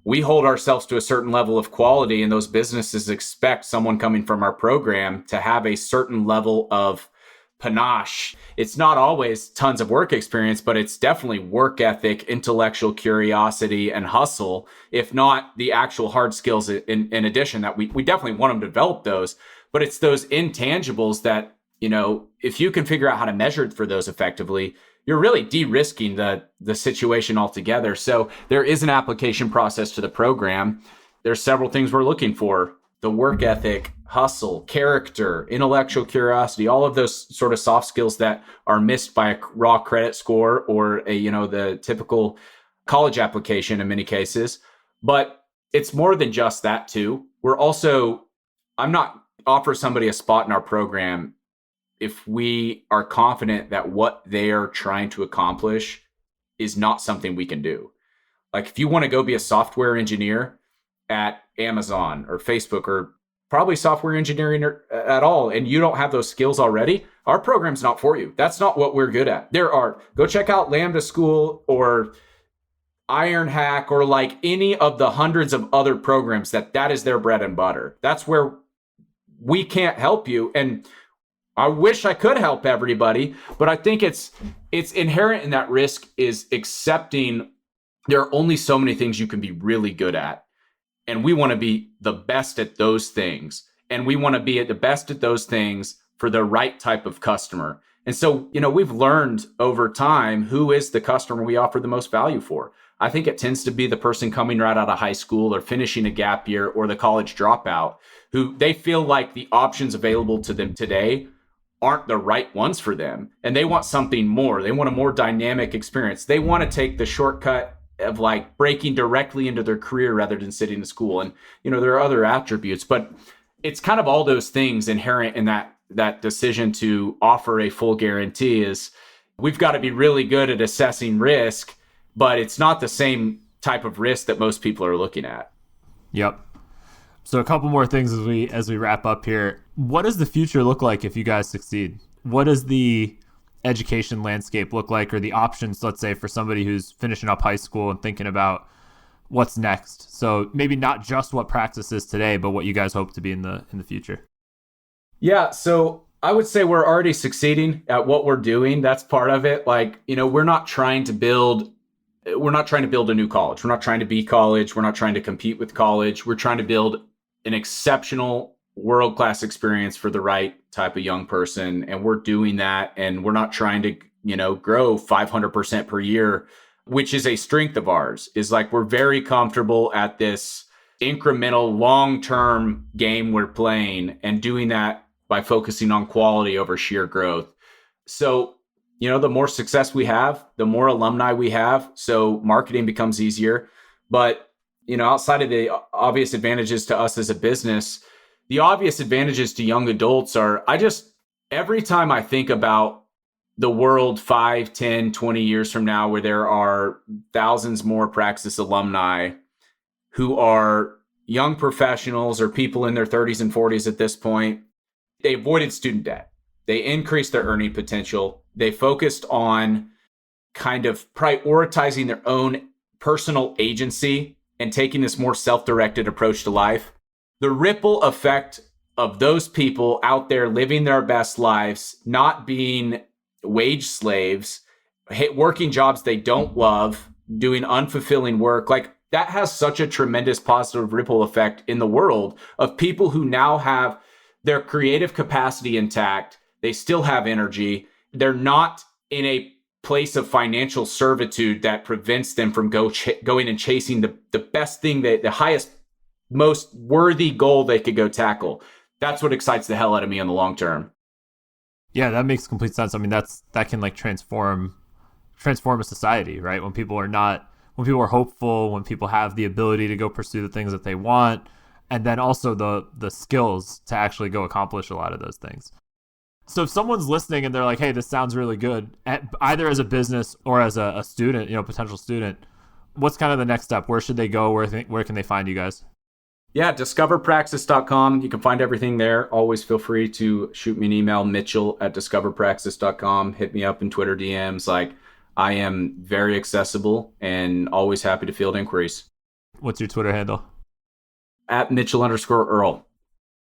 we hold ourselves to a certain level of quality, and those businesses expect someone coming from our program to have a certain level of panache. It's not always tons of work experience, but it's definitely work ethic, intellectual curiosity, and hustle, if not the actual hard skills in addition, that we definitely want them to develop those. But it's those intangibles that, if you can figure out how to measure for those effectively, you're really de-risking the situation altogether. So there is an application process to the program. There's several things we're looking for: the work ethic, hustle, character, intellectual curiosity, all of those sort of soft skills that are missed by a raw credit score or the typical college application in many cases. But it's more than just that too. I'm not offer somebody a spot in our program if we are confident that what they are trying to accomplish is not something we can do. Like, if you want to go be a software engineer at Amazon or Facebook, or probably software engineering at all, and you don't have those skills already, our program's not for you. That's not what we're good at. Go check out Lambda School or Iron Hack, or like any of the hundreds of other programs that is their bread and butter. That's where we can't help you. And I wish I could help everybody, but I think it's inherent in that risk is accepting there are only so many things you can be really good at. And we want to be the best at those things. And we want to be at the best at those things for the right type of customer. And so, we've learned over time who is the customer we offer the most value for. I think it tends to be the person coming right out of high school or finishing a gap year, or the college dropout, who they feel like the options available to them today aren't the right ones for them. And they want something more. They want a more dynamic experience. They want to take the shortcut of like breaking directly into their career rather than sitting in school. And, there are other attributes, but it's kind of all those things inherent in that decision to offer a full guarantee. Is we've got to be really good at assessing risk, but it's not the same type of risk that most people are looking at. Yep. So a couple more things as we wrap up here. What does the future look like if you guys succeed? What does the education landscape look like, or the options, let's say, for somebody who's finishing up high school and thinking about what's next? So maybe not just what Praxis is today, but what you guys hope to be in the future. Yeah. So I would say we're already succeeding at what we're doing. That's part of it. Like, we're not trying to build a new college. We're not trying to be college. We're not trying to compete with college. We're trying to build an exceptional world-class experience for the right type of young person. And we're doing that. And we're not trying to, grow 500% per year, which is a strength of ours. Is like, we're very comfortable at this incremental long-term game we're playing, and doing that by focusing on quality over sheer growth. So, the more success we have, the more alumni we have. So marketing becomes easier. But, outside of the obvious advantages to us as a business, the obvious advantages to young adults are, every time I think about the world 5, 10, 20 years from now, where there are thousands more Praxis alumni who are young professionals or people in their 30s and 40s at this point, they avoided student debt. They increased their earning potential. They focused on kind of prioritizing their own personal agency and taking this more self-directed approach to life. The ripple effect of those people out there living their best lives, not being wage slaves, working jobs they don't love, doing unfulfilling work, like that has such a tremendous positive ripple effect in the world of people who now have their creative capacity intact. They still have energy. They're not in a place of financial servitude that prevents them from going and chasing the best thing, the highest, most worthy goal they could go tackle. That's what excites the hell out of me in the long term. Yeah, that makes complete sense. I mean, that can like transform a society, right? When people are hopeful, when people have the ability to go pursue the things that they want, and then also the skills to actually go accomplish a lot of those things. So if someone's listening and they're like, hey, this sounds really good, either as a business or as a student, potential student, What's kind of the next step? Where should they go? Where can they find you guys? Yeah, discoverpraxis.com. You can find everything there. Always feel free to shoot me an email, mitchell@discoverpraxis.com. Hit me up in Twitter DMs. Like, I am very accessible and always happy to field inquiries. What's your Twitter handle? @Mitchell_Earl.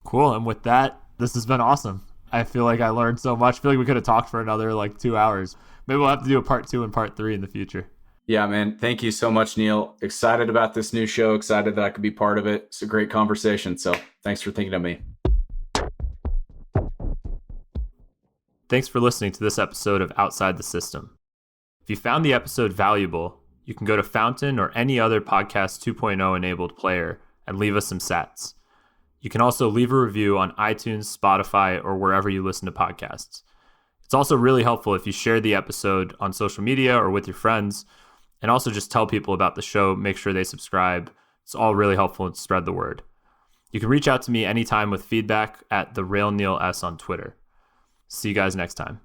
Cool. And with that, this has been awesome. I feel like I learned so much. I feel like we could have talked for another 2 hours. Maybe we'll have to do a part 2 and part 3 in the future. Yeah, man. Thank you so much, Neil. Excited about this new show. Excited that I could be part of it. It's a great conversation. So thanks for thinking of me. Thanks for listening to this episode of Outside the System. If you found the episode valuable, you can go to Fountain or any other Podcast 2.0 enabled player and leave us some sats. You can also leave a review on iTunes, Spotify, or wherever you listen to podcasts. It's also really helpful if you share the episode on social media or with your friends, and also just tell people about the show. Make sure they subscribe. It's all really helpful to spread the word. You can reach out to me anytime with feedback at @TheRealNeilS on Twitter. See you guys next time.